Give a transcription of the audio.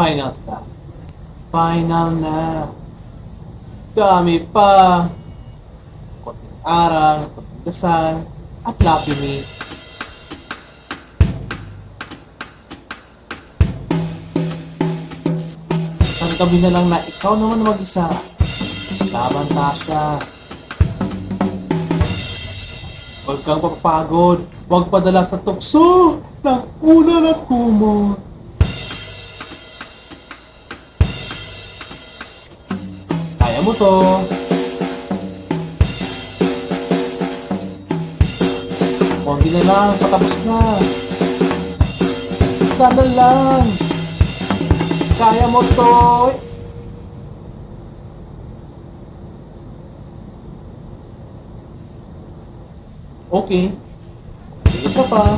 Finals na. Final na. Dami pa. Konting aral, konting dasal, at labi ni isang gabi na lang na ikaw naman mag-isa. Laban Tasha. Huwag kang papagod. Huwag padala sa tukso ng ulan at kumot. Kaya mo to. Konti na lang, patapos na. Isa na lang. Kaya mo to. Okay. Isa pa.